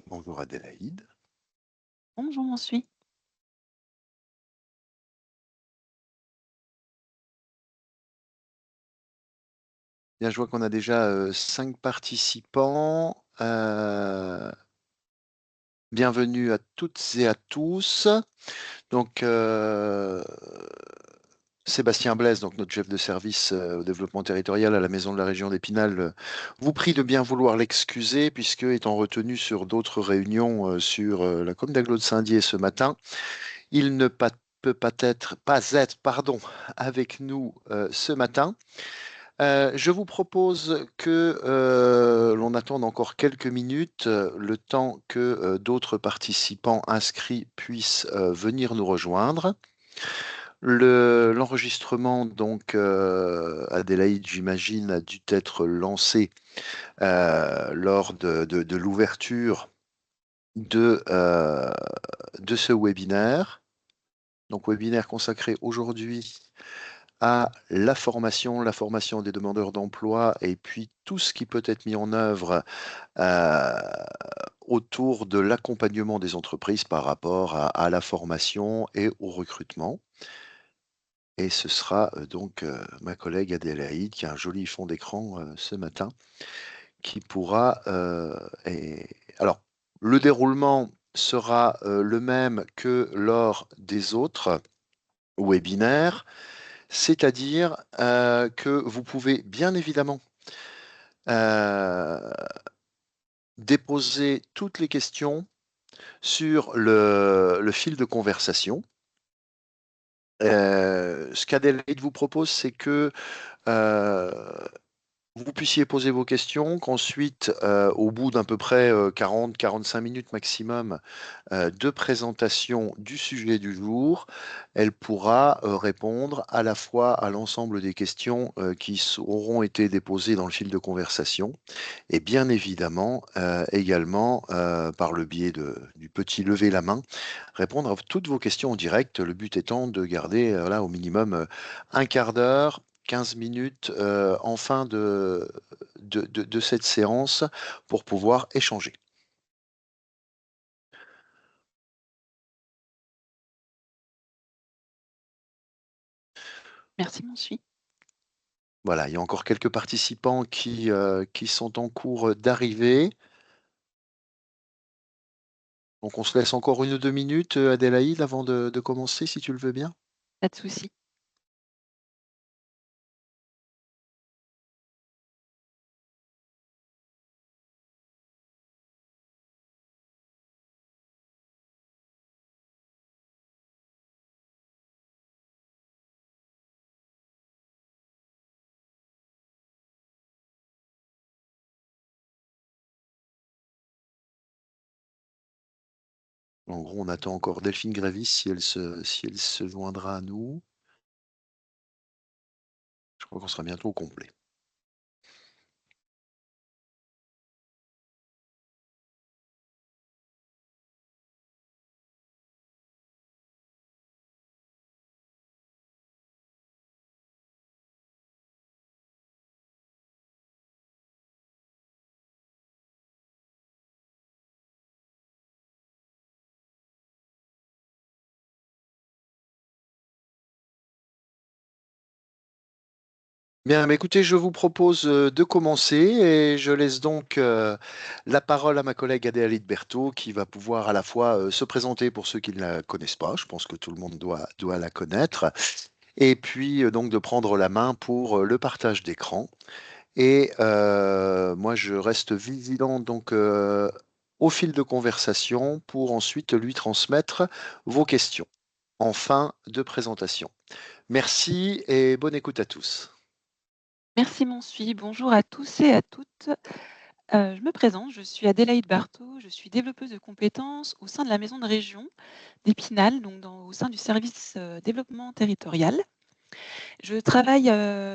Bonjour Adélaïde. Bonjour, m'en suis. Bien, je vois qu'on a déjà 5 participants. Bienvenue à toutes et à tous. Donc, Sébastien Blaise, donc notre chef de service au développement territorial à la Maison de la Région d'Épinal, vous prie de bien vouloir l'excuser puisque, étant retenu sur d'autres réunions sur la commune d'Aglo de Saint-Dié ce matin, il ne peut pas être, pardon, avec nous ce matin. Je vous propose que l'on attende encore quelques minutes, le temps que d'autres participants inscrits puissent venir nous rejoindre. L'enregistrement, donc, Adélaïde, j'imagine, a dû être lancé lors de l'ouverture de ce webinaire. Donc, webinaire consacré aujourd'hui à la formation des demandeurs d'emploi et puis tout ce qui peut être mis en œuvre euh, autour de l'accompagnement des entreprises par rapport à la formation et au recrutement. Et ce sera donc ma collègue Adélaïde qui a un joli fond d'écran ce matin qui pourra... Alors, le déroulement sera le même que lors des autres webinaires. C'est-à-dire que vous pouvez bien évidemment euh, déposer toutes les questions sur le fil de conversation. Ce qu'Adélaïde vous propose, c'est que euh, vous puissiez poser vos questions, qu'ensuite, au bout d'à peu près 40-45 minutes maximum de présentation du sujet du jour, elle pourra répondre à la fois à l'ensemble des questions qui auront été déposées dans le fil de conversation et bien évidemment également par le biais du petit lever la main, répondre à toutes vos questions en direct, le but étant de garder là, au minimum un quart d'heure 15 minutes en fin de cette séance pour pouvoir échanger. Merci, m'en suis. Voilà, il y a encore quelques participants qui sont en cours d'arrivée. Donc on se laisse encore 1 ou 2 minutes, Adélaïde, avant de commencer, si tu le veux bien. Pas de souci. En gros, on attend encore Delphine Grévis si elle se joindra à nous. Je crois qu'on sera bientôt au complet. Bien, mais écoutez, je vous propose de commencer et je laisse donc la parole à ma collègue Adélaïde Berthaud qui va pouvoir à la fois se présenter pour ceux qui ne la connaissent pas, je pense que tout le monde doit la connaître, et puis donc de prendre la main pour le partage d'écran. Et moi, je reste vigilant donc au fil de conversation pour ensuite lui transmettre vos questions en fin de présentation. Merci et bonne écoute à tous. Merci, m'en suis. Bonjour à tous et à toutes. Je me présente, je suis Adélaïde Barthaud, je suis développeuse de compétences au sein de la Maison de Région d'Épinal, donc au sein du service développement territorial. Je travaille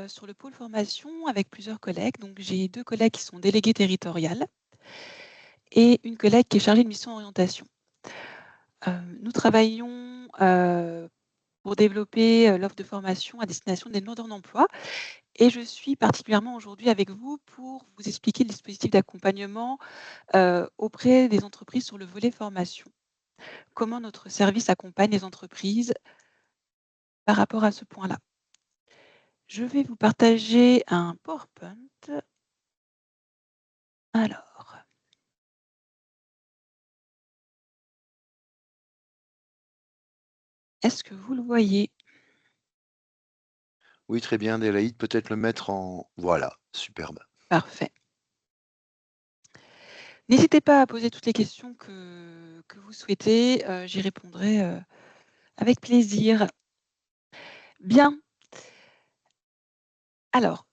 sur le pôle formation avec plusieurs collègues. Donc j'ai 2 collègues qui sont déléguées territoriales et une collègue qui est chargée de mission orientation. Nous travaillons pour développer l'offre de formation à destination des demandeurs d'emploi et je suis particulièrement aujourd'hui avec vous pour vous expliquer le dispositif d'accompagnement auprès des entreprises sur le volet formation. Comment notre service accompagne les entreprises par rapport à ce point-là. Je vais vous partager un PowerPoint. Alors, est-ce que vous le voyez? Oui, très bien, Adélaïde, peut-être le mettre en... Voilà, superbe. Parfait. N'hésitez pas à poser toutes les questions que vous souhaitez, j'y répondrai avec plaisir. Bien. Alors,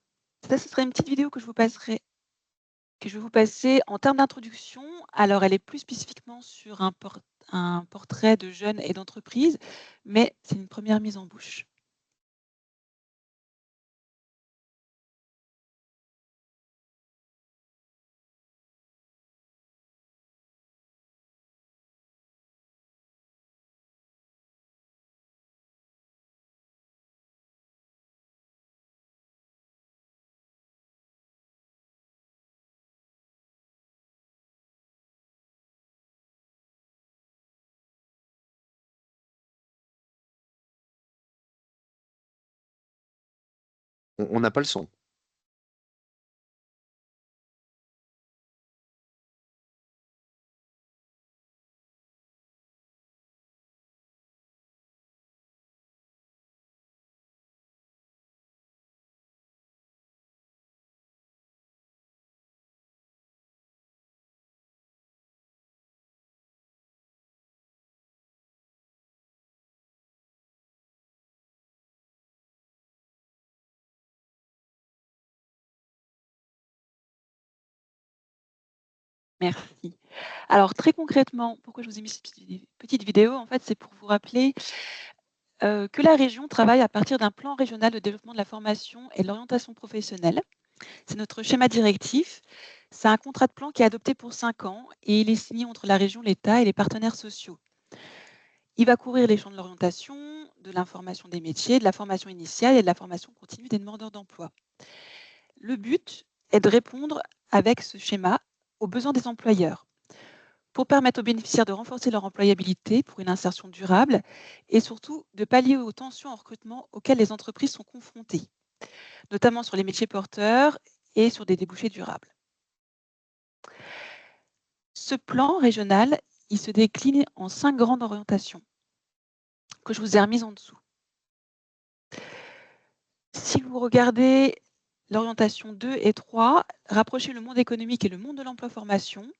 ça, ce serait une petite vidéo que je vais vous passer en termes d'introduction. Alors, elle est plus spécifiquement sur un portrait de jeunes et d'entreprise, mais c'est une première mise en bouche. On n'a pas le son. Merci. Alors très concrètement, pourquoi je vous ai mis cette petite vidéo? En fait, c'est pour vous rappeler, que la région travaille à partir d'un plan régional de développement de la formation et de l'orientation professionnelle. C'est notre schéma directif. C'est un contrat de plan qui est adopté pour 5 ans et il est signé entre la région, l'État et les partenaires sociaux. Il va couvrir les champs de l'orientation, de l'information des métiers, de la formation initiale et de la formation continue des demandeurs d'emploi. Le but est de répondre avec ce schéma aux besoins des employeurs, pour permettre aux bénéficiaires de renforcer leur employabilité pour une insertion durable et surtout de pallier aux tensions en recrutement auxquelles les entreprises sont confrontées, notamment sur les métiers porteurs et sur des débouchés durables. Ce plan régional, il se décline en 5 grandes orientations que je vous ai remises en dessous. Si vous regardez l'orientation 2 et 3, rapprocher le monde économique et le monde de l'emploi-formation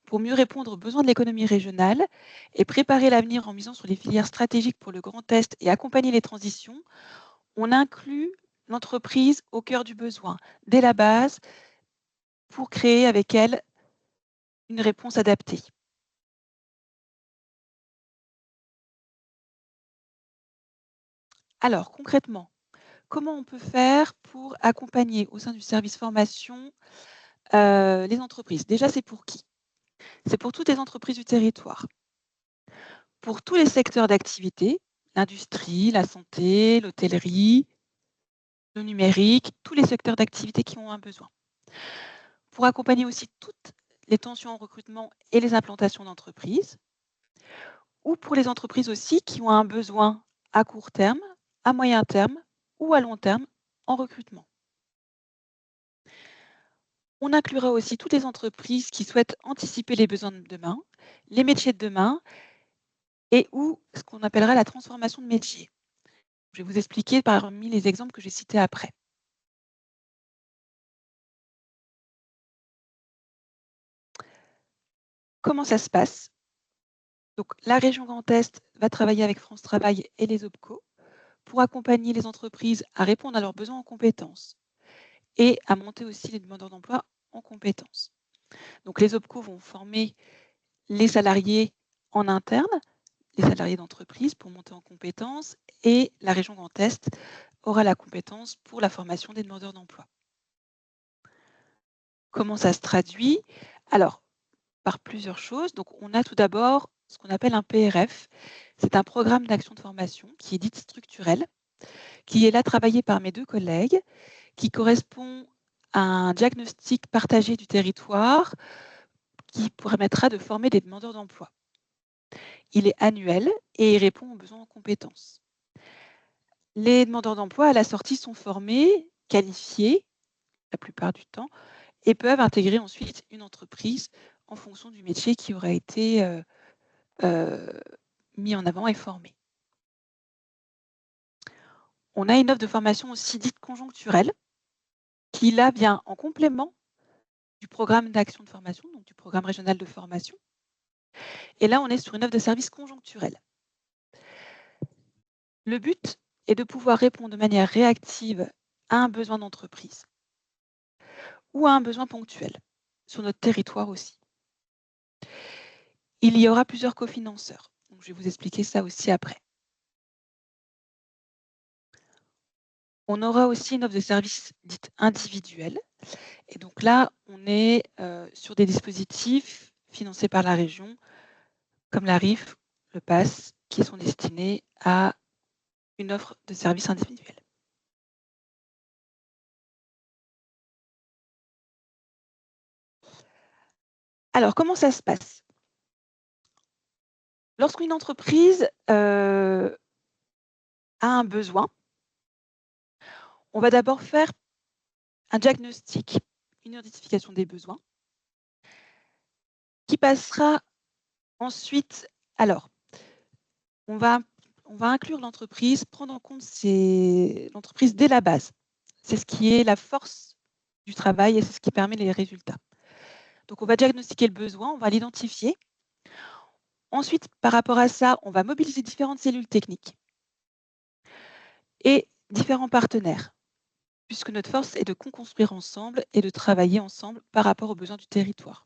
pour mieux répondre aux besoins de l'économie régionale et préparer l'avenir en misant sur les filières stratégiques pour le Grand Est et accompagner les transitions, on inclut l'entreprise au cœur du besoin, dès la base, pour créer avec elle une réponse adaptée. Alors, concrètement, comment on peut faire pour accompagner au sein du service formation les entreprises? Déjà, c'est pour qui? C'est pour toutes les entreprises du territoire. Pour tous les secteurs d'activité, l'industrie, la santé, l'hôtellerie, le numérique, tous les secteurs d'activité qui ont un besoin. Pour accompagner aussi toutes les tensions en recrutement et les implantations d'entreprises, ou pour les entreprises aussi qui ont un besoin à court terme, à moyen terme ou à long terme en recrutement. On inclura aussi toutes les entreprises qui souhaitent anticiper les besoins de demain, les métiers de demain et ou ce qu'on appellera la transformation de métier. Je vais vous expliquer parmi les exemples que j'ai cités après. Comment ça se passe? Donc, la région Grand Est va travailler avec France Travail et les OPCO pour accompagner les entreprises à répondre à leurs besoins en compétences et à monter aussi les demandeurs d'emploi en compétences. Donc, les OPCO vont former les salariés en interne, les salariés d'entreprise pour monter en compétences et la région Grand Est aura la compétence pour la formation des demandeurs d'emploi. Comment ça se traduit? Alors, par plusieurs choses. Donc, on a tout d'abord ce qu'on appelle un PRF. C'est un programme d'action de formation qui est dit structurel, qui est là travaillé par mes 2 collègues, qui correspond à un diagnostic partagé du territoire qui permettra de former des demandeurs d'emploi. Il est annuel et il répond aux besoins en compétences. Les demandeurs d'emploi à la sortie sont formés, qualifiés la plupart du temps, et peuvent intégrer ensuite une entreprise en fonction du métier qui aura été mis en avant et formé. On a une offre de formation aussi dite conjoncturelle, qui là vient en complément du programme d'action de formation, donc du programme régional de formation. Et là, on est sur une offre de service conjoncturelle. Le but est de pouvoir répondre de manière réactive à un besoin d'entreprise ou à un besoin ponctuel, sur notre territoire aussi. Il y aura plusieurs cofinanceurs. Donc, je vais vous expliquer ça aussi après. On aura aussi une offre de service dite individuelle. Et donc là, on est sur des dispositifs financés par la région, comme la RIF, le PASS, qui sont destinés à une offre de service individuel. Alors, comment ça se passe? Lorsqu'une entreprise a un besoin, on va d'abord faire un diagnostic, une identification des besoins, qui passera ensuite. Alors, on va inclure l'entreprise, prendre en compte l'entreprise dès la base. C'est ce qui est la force du travail et c'est ce qui permet les résultats. Donc, on va diagnostiquer le besoin, on va l'identifier. Ensuite, par rapport à ça, on va mobiliser différentes cellules techniques et différents partenaires, puisque notre force est de co-construire ensemble et de travailler ensemble par rapport aux besoins du territoire.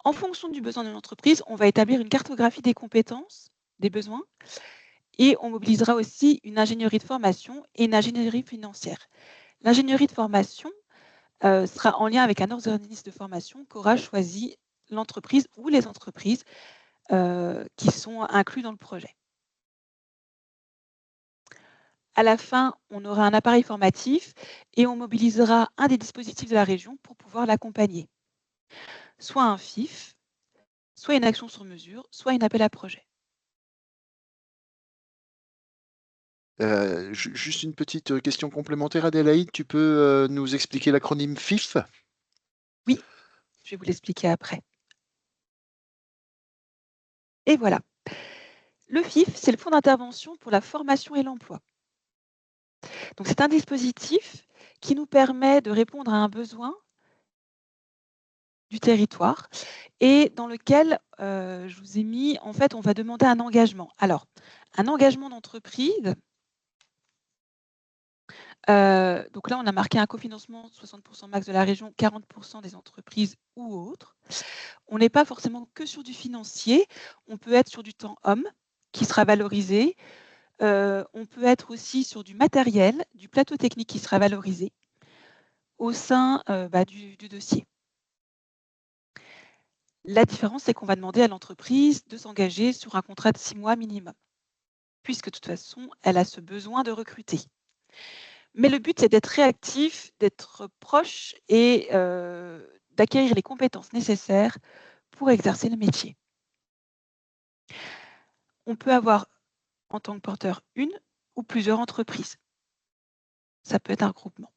En fonction du besoin de l'entreprise, on va établir une cartographie des compétences, des besoins, et on mobilisera aussi une ingénierie de formation et une ingénierie financière. L'ingénierie de formation sera en lien avec un organisme de formation qu'aura choisi l'entreprise ou les entreprises qui sont inclus dans le projet. À la fin, on aura un appareil formatif et on mobilisera un des dispositifs de la région pour pouvoir l'accompagner. Soit un FIF, soit une action sur mesure, soit un appel à projet. Juste une petite question complémentaire, Adélaïde. Tu peux nous expliquer l'acronyme FIF? Oui, je vais vous l'expliquer après. Et voilà. Le FIF, c'est le Fonds d'intervention pour la formation et l'emploi. Donc, c'est un dispositif qui nous permet de répondre à un besoin du territoire et dans lequel je vous ai mis, en fait, on va demander un engagement. Alors, un engagement d'entreprise. Donc là, on a marqué un cofinancement 60% max de la région, 40% des entreprises ou autres. On n'est pas forcément que sur du financier, on peut être sur du temps homme qui sera valorisé. On peut être aussi sur du matériel, du plateau technique qui sera valorisé au sein du dossier. La différence, c'est qu'on va demander à l'entreprise de s'engager sur un contrat de 6 mois minimum, puisque de toute façon, elle a ce besoin de recruter. Mais le but, c'est d'être réactif, d'être proche et d'acquérir les compétences nécessaires pour exercer le métier. On peut avoir en tant que porteur une ou plusieurs entreprises. Ça peut être un regroupement.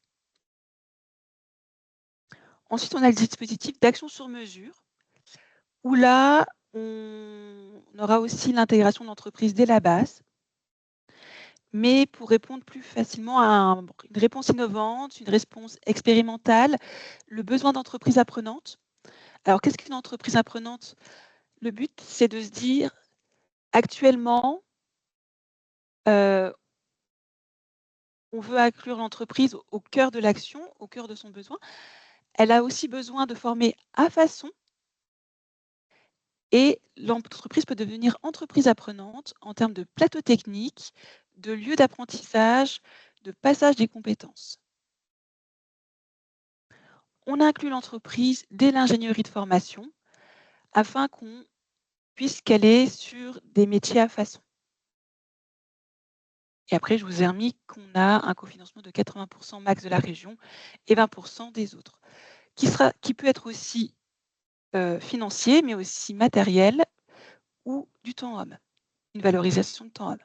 Ensuite, on a le dispositif d'action sur mesure, où là, on aura aussi l'intégration de l'entreprise dès la base, mais pour répondre plus facilement à une réponse innovante, une réponse expérimentale, le besoin d'entreprise apprenante. Alors, qu'est-ce qu'une entreprise apprenante? Le but, c'est de se dire, actuellement, on veut inclure l'entreprise au cœur de l'action, au cœur de son besoin. Elle a aussi besoin de former à façon et l'entreprise peut devenir entreprise apprenante en termes de plateau technique, de lieu d'apprentissage, de passage des compétences. On inclut l'entreprise dès l'ingénierie de formation afin qu'on puisse caler sur des métiers à façon. Et après, je vous ai remis qu'on a un cofinancement de 80% max de la région et 20% des autres, qui peut être aussi financier, mais aussi matériel ou du temps homme, une valorisation de temps homme.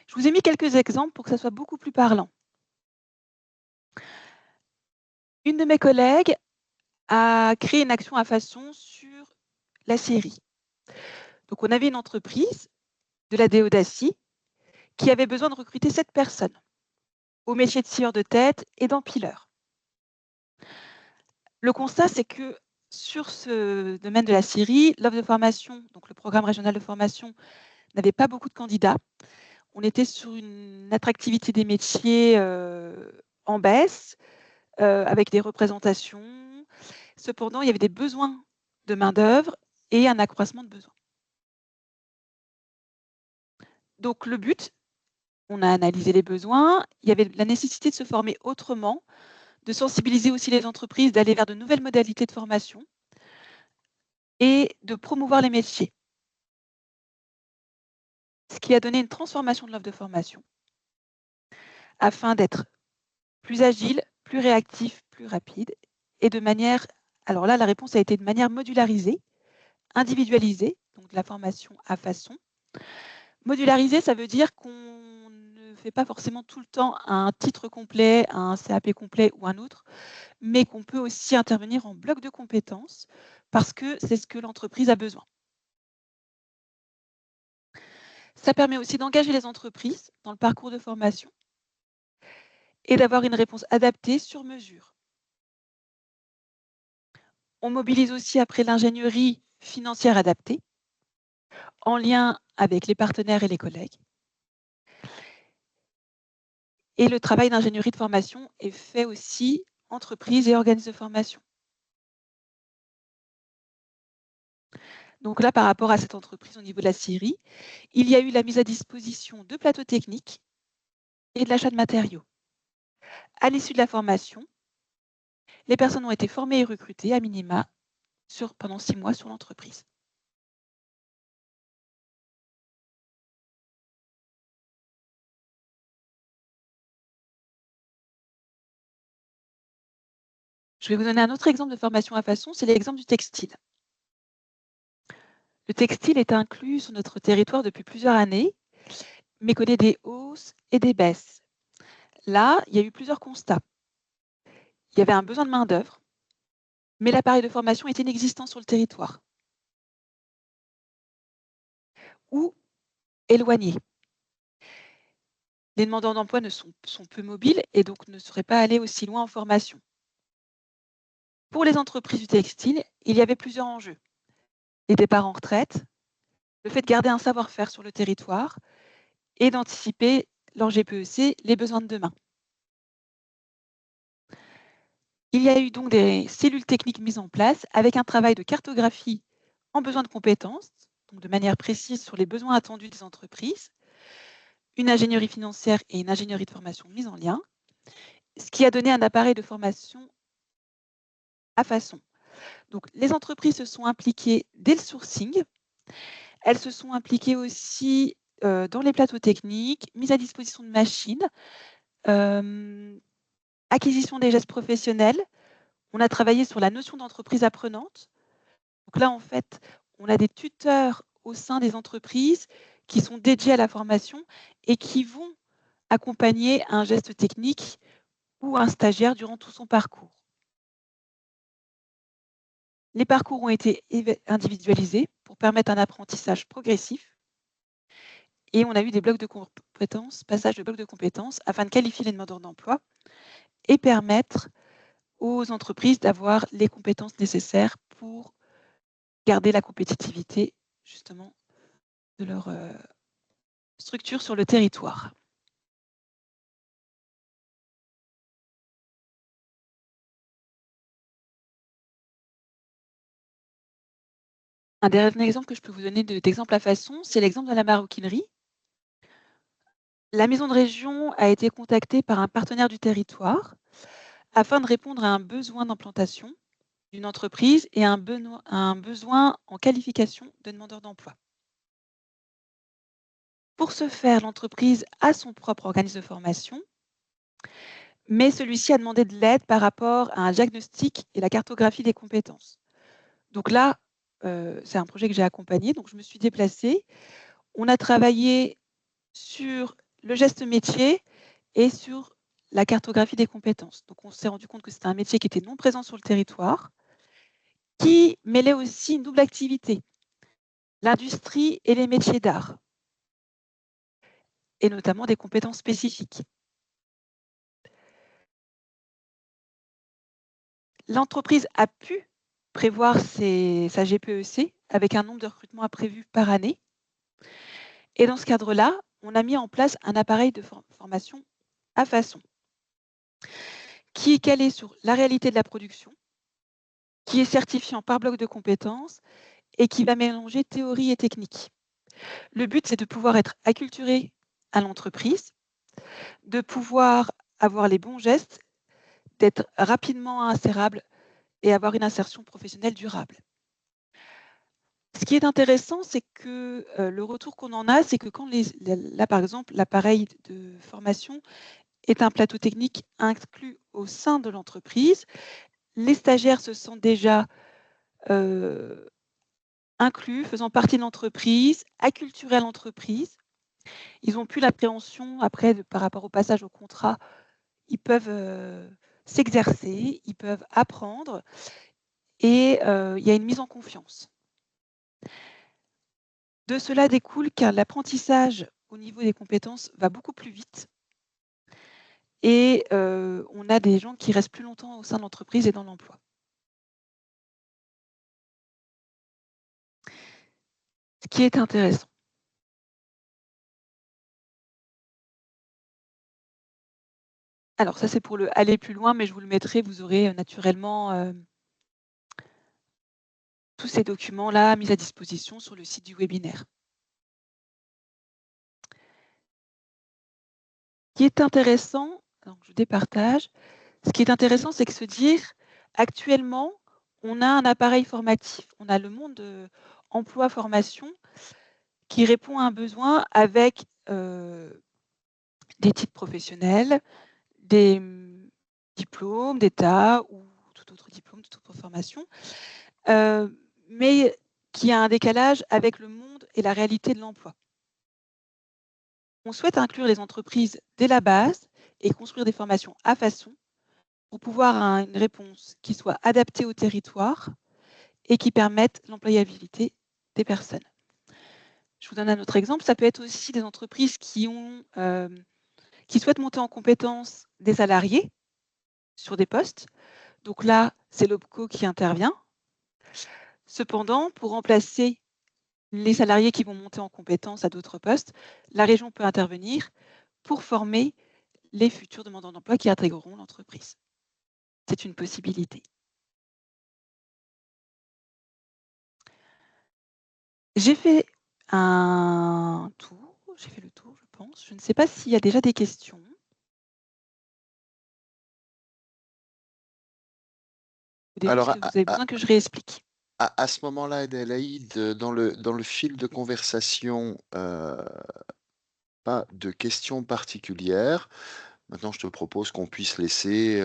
Je vous ai mis quelques exemples pour que ça soit beaucoup plus parlant. Une de mes collègues a créé une action à façon sur la scierie. Donc, on avait une entreprise de la Déodacie qui avait besoin de recruter 7 personnes au métier de scieur de tête et d'empileur. Le constat, c'est que sur ce domaine de la scierie, l'offre de formation, donc le programme régional de formation, n'avait pas beaucoup de candidats. On était sur une attractivité des métiers en baisse, avec des représentations. Cependant, il y avait des besoins de main-d'œuvre et un accroissement de besoins. Donc, le but, on a analysé les besoins. Il y avait la nécessité de se former autrement, de sensibiliser aussi les entreprises, d'aller vers de nouvelles modalités de formation et de promouvoir les métiers. Ce qui a donné une transformation de l'offre de formation afin d'être plus agile, plus réactif, plus rapide et de manière, alors là, la réponse a été de manière modularisée, individualisée, donc de la formation à façon. Modularisée, ça veut dire qu'on ne fait pas forcément tout le temps un titre complet, un CAP complet ou un autre, mais qu'on peut aussi intervenir en bloc de compétences parce que c'est ce que l'entreprise a besoin. Ça permet aussi d'engager les entreprises dans le parcours de formation et d'avoir une réponse adaptée sur mesure. On mobilise aussi après l'ingénierie financière adaptée en lien avec les partenaires et les collègues. Et le travail d'ingénierie de formation est fait aussi entreprises et organismes de formation. Donc là, par rapport à cette entreprise au niveau de la scierie, il y a eu la mise à disposition de plateaux techniques et de l'achat de matériaux. À l'issue de la formation, les personnes ont été formées et recrutées à minima pendant 6 mois sur l'entreprise. Je vais vous donner un autre exemple de formation à façon, c'est l'exemple du textile. Le textile est inclus sur notre territoire depuis plusieurs années, mais connaît des hausses et des baisses. Là, il y a eu plusieurs constats. Il y avait un besoin de main-d'œuvre, mais l'appareil de formation est inexistant sur le territoire ou éloigné. Les demandeurs d'emploi sont peu mobiles et donc ne seraient pas allés aussi loin en formation. Pour les entreprises du textile, il y avait plusieurs enjeux. Les départs en retraite, le fait de garder un savoir-faire sur le territoire et d'anticiper leur GPEC, les besoins de demain. Il y a eu donc des cellules techniques mises en place avec un travail de cartographie en besoin de compétences, donc de manière précise sur les besoins attendus des entreprises, une ingénierie financière et une ingénierie de formation mises en lien, ce qui a donné un appareil de formation à façon. Donc, les entreprises se sont impliquées dès le sourcing. Elles se sont impliquées aussi dans les plateaux techniques, mise à disposition de machines, acquisition des gestes professionnels. On a travaillé sur la notion d'entreprise apprenante. Donc là, en fait, on a des tuteurs au sein des entreprises qui sont dédiés à la formation et qui vont accompagner un geste technique ou un stagiaire durant tout son parcours. Les parcours ont été individualisés pour permettre un apprentissage progressif et on a eu des blocs de compétences, passage de blocs de compétences afin de qualifier les demandeurs d'emploi et permettre aux entreprises d'avoir les compétences nécessaires pour garder la compétitivité justement de leur structure sur le territoire. Un dernier exemple que je peux vous donner d'exemple à façon, c'est l'exemple de la maroquinerie. La maison de région a été contactée par un partenaire du territoire afin de répondre à un besoin d'implantation d'une entreprise et un besoin en qualification de demandeurs d'emploi. Pour ce faire, l'entreprise a son propre organisme de formation, mais celui-ci a demandé de l'aide par rapport à un diagnostic et la cartographie des compétences. Donc là, c'est un projet que j'ai accompagné, donc je me suis déplacée. On a travaillé sur le geste métier et sur la cartographie des compétences. Donc on s'est rendu compte que c'était un métier qui était non présent sur le territoire, qui mêlait aussi une double activité, l'industrie et les métiers d'art, et notamment des compétences spécifiques. L'entreprise a pu prévoir sa GPEC avec un nombre de recrutements prévus par année. Et dans ce cadre-là, on a mis en place un appareil de formation à façon, qui est calé sur la réalité de la production, qui est certifiant par bloc de compétences et qui va mélanger théorie et technique. Le but, c'est de pouvoir être acculturé à l'entreprise, de pouvoir avoir les bons gestes, d'être rapidement insérable et avoir une insertion professionnelle durable. Ce qui est intéressant, c'est que le retour qu'on en a, c'est que quand là, par exemple, l'appareil de formation est un plateau technique inclus au sein de l'entreprise, les stagiaires se sentent déjà inclus, faisant partie de l'entreprise, acculturés à l'entreprise. Ils n'ont plus l'appréhension après par rapport au passage au contrat. Ils peuvent s'exercer, ils peuvent apprendre et il y a une mise en confiance. De cela découle que l'apprentissage au niveau des compétences va beaucoup plus vite et on a des gens qui restent plus longtemps au sein de l'entreprise et dans l'emploi. Ce qui est intéressant. Alors ça, c'est pour le aller plus loin, mais je vous le mettrai, vous aurez naturellement tous ces documents-là mis à disposition sur le site du webinaire. Ce qui est intéressant, donc je départage, ce qui est intéressant, c'est que se dire, actuellement, on a un appareil formatif, on a le monde emploi-formation qui répond à un besoin avec des titres professionnels, des diplômes d'État ou tout autre diplôme, toute autre formation, mais qui a un décalage avec le monde et la réalité de l'emploi. On souhaite inclure les entreprises dès la base et construire des formations à façon pour pouvoir avoir une réponse qui soit adaptée au territoire et qui permette l'employabilité des personnes. Je vous donne un autre exemple. Ça peut être aussi des entreprises qui souhaitent monter en compétence des salariés sur des postes. Donc là, c'est l'OPCO qui intervient. Cependant, pour remplacer les salariés qui vont monter en compétence à d'autres postes, la région peut intervenir pour former les futurs demandeurs d'emploi qui intégreront l'entreprise. C'est une possibilité. J'ai fait un tour, j'ai fait le tour, je pense. Je ne sais pas s'il y a déjà des questions. Ou des choses que vous avez besoin que je réexplique. À ce moment-là, Adélaïde, dans le fil de conversation, pas de questions particulières. Maintenant, je te propose qu'on puisse laisser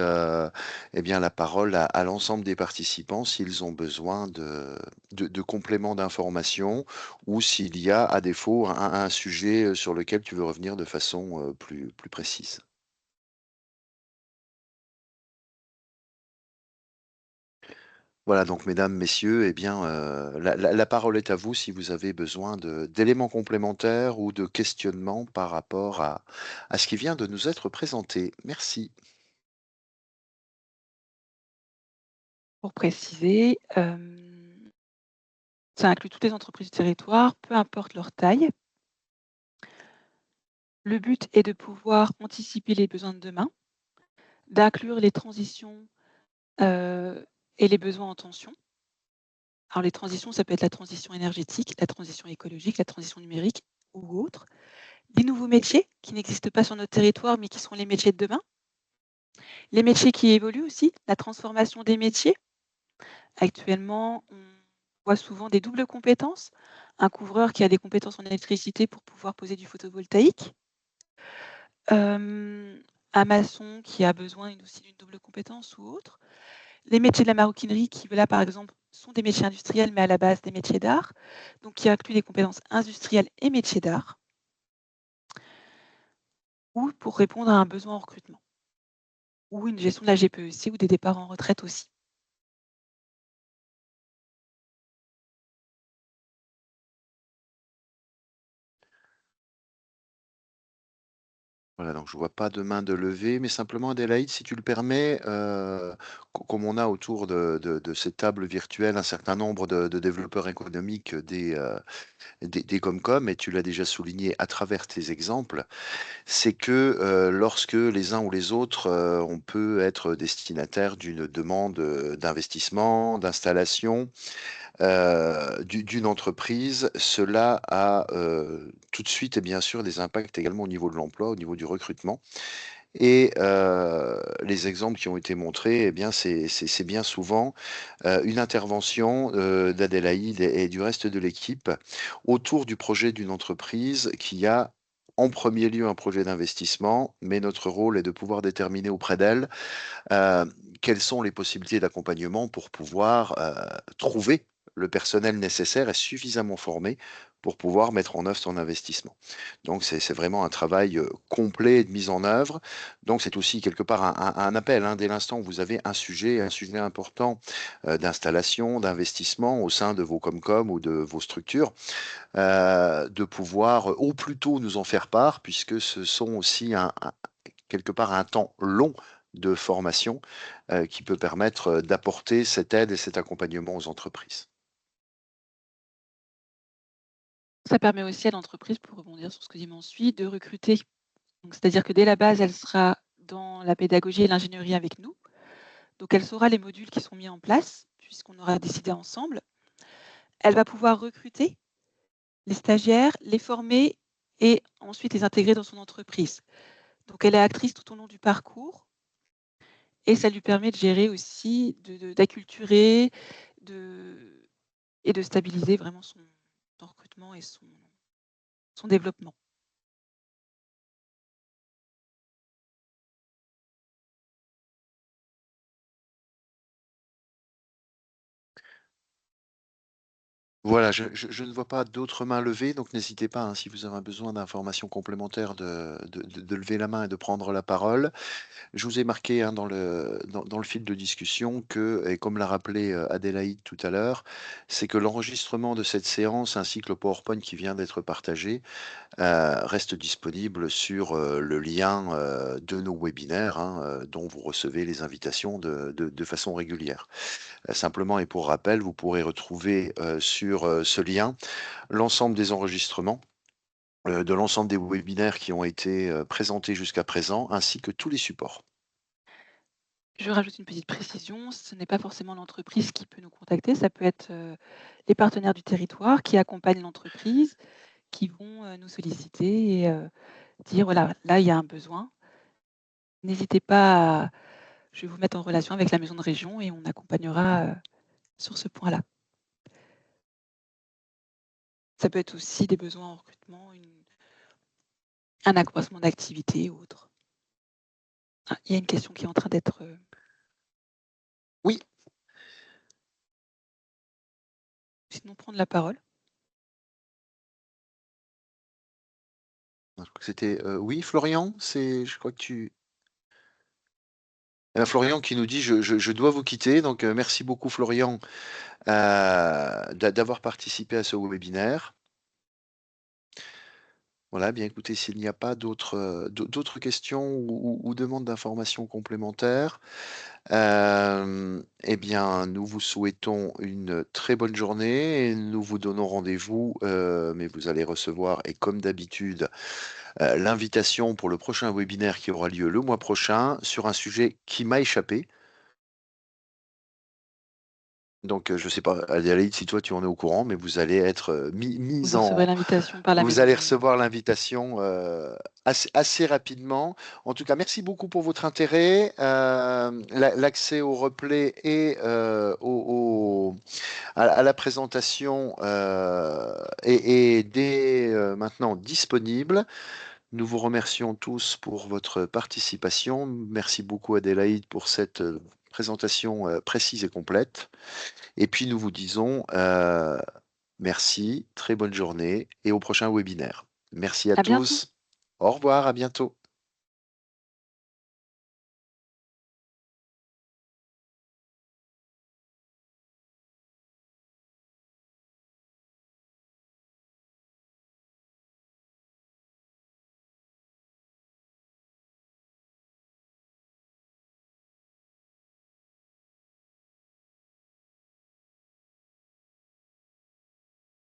eh bien, la parole à l'ensemble des participants s'ils ont besoin de compléments d'information ou s'il y a, à défaut, un sujet sur lequel tu veux revenir de façon plus précise. Voilà, donc mesdames, messieurs, eh bien, la parole est à vous si vous avez besoin d'éléments complémentaires ou de questionnements par rapport à ce qui vient de nous être présenté. Merci. Pour préciser, ça inclut toutes les entreprises du territoire, peu importe leur taille. Le but est de pouvoir anticiper les besoins de demain, d'inclure les transitions et les besoins en tension. Alors les transitions, ça peut être la transition énergétique, la transition écologique, la transition numérique ou autre. Des nouveaux métiers qui n'existent pas sur notre territoire, mais qui seront les métiers de demain. Les métiers qui évoluent aussi, la transformation des métiers, Actuellement, on voit souvent des doubles compétences. Un couvreur qui a des compétences en électricité pour pouvoir poser du photovoltaïque. Hem, un maçon qui a besoin aussi d'une double compétence ou autre. Les métiers de la maroquinerie qui, là, par exemple, sont des métiers industriels, mais à la base des métiers d'art, donc qui incluent des compétences industrielles et métiers d'art, ou pour répondre à un besoin en recrutement, ou une gestion de la GPEC ou des départs en retraite aussi. Voilà, donc je vois pas de main de levée, mais simplement Adélaïde, si tu le permets, comme on a autour de cette table virtuelle un certain nombre de développeurs économiques des Comcom, et tu l'as déjà souligné à travers tes exemples, c'est que lorsque les uns ou les autres, on peut être destinataire d'une demande d'investissement, d'installation, d'une entreprise, cela a tout de suite et bien sûr des impacts également au niveau de l'emploi, au niveau du recrutement. Et les exemples qui ont été montrés, eh bien, c'est bien souvent une intervention d'Adélaïde et du reste de l'équipe autour du projet d'une entreprise qui a en premier lieu un projet d'investissement, mais notre rôle est de pouvoir déterminer auprès d'elle euh, quelles sont les possibilités d'accompagnement pour pouvoir trouver le personnel nécessaire et suffisamment formé pour pouvoir mettre en œuvre son investissement. Donc c'est vraiment un travail complet de mise en œuvre. Donc c'est aussi quelque part un appel, hein, dès l'instant où vous avez un sujet important d'installation, d'investissement au sein de vos Comcom ou de vos structures, de pouvoir au plus tôt nous en faire part, puisque ce sont aussi quelque part un temps long de formation qui peut permettre d'apporter cette aide et cet accompagnement aux entreprises. Ça permet aussi à l'entreprise, pour rebondir sur ce que dit mon suit, de recruter. Donc, c'est-à-dire que dès la base, elle sera dans la pédagogie et l'ingénierie avec nous. Donc, elle saura les modules qui sont mis en place, puisqu'on aura décidé ensemble. Elle va pouvoir recruter les stagiaires, les former et ensuite les intégrer dans son entreprise. Donc, elle est actrice tout au long du parcours et ça lui permet de gérer aussi, d'acculturer et de stabiliser vraiment son recrutement et son développement. Voilà, je ne vois pas d'autres mains levées, donc n'hésitez pas, hein, si vous avez besoin d'informations complémentaires, de lever la main et de prendre la parole. Je vous ai marqué, hein, dans le fil de discussion que, et comme l'a rappelé Adélaïde tout à l'heure, c'est que l'enregistrement de cette séance ainsi que le PowerPoint qui vient d'être partagé reste disponible sur le lien de nos webinaires, hein, dont vous recevez les invitations de façon régulière. Simplement et pour rappel, vous pourrez retrouver sur ce lien l'ensemble des enregistrements de l'ensemble des webinaires qui ont été présentés jusqu'à présent, ainsi que tous les supports. Je rajoute une petite précision, ce n'est pas forcément l'entreprise qui peut nous contacter, ça peut être, les partenaires du territoire qui accompagnent l'entreprise, qui vont, nous solliciter et dire: «Voilà, là, il y a un besoin. N'hésitez pas à je vais vous mettre en relation avec la maison de région et on accompagnera, sur ce point-là». Ça peut être aussi des besoins en recrutement, un accroissement d'activité ou autre. Ah, il y a une question qui est en train d'être, Oui, sinon prendre la parole. je crois que c'était oui, Florian, je crois que tu. Florian qui nous dit je dois vous quitter, donc merci beaucoup Florian d'avoir participé à ce webinaire. Voilà, bien écoutez, s'il n'y a pas d'autres questions ou demandes d'informations complémentaires, eh bien, nous vous souhaitons une très bonne journée et nous vous donnons rendez-vous, mais vous allez recevoir, et comme d'habitude, l'invitation pour le prochain webinaire qui aura lieu le mois prochain sur un sujet qui m'a échappé. Donc, je ne sais pas, Adélaïde, si toi tu en es au courant, mais vous allez être mise Vous recevrez l'invitation par la vous maison de allez région. recevoir l'invitation assez rapidement. En tout cas, merci beaucoup pour votre intérêt. L'accès au replay et à la présentation est dès maintenant disponible. Nous vous remercions tous pour votre participation. Merci beaucoup, Adélaïde, pour cette présentation précise et complète. Et puis, nous vous disons merci, très bonne journée et au prochain webinaire. Merci à À bientôt. tous. Au revoir, à bientôt.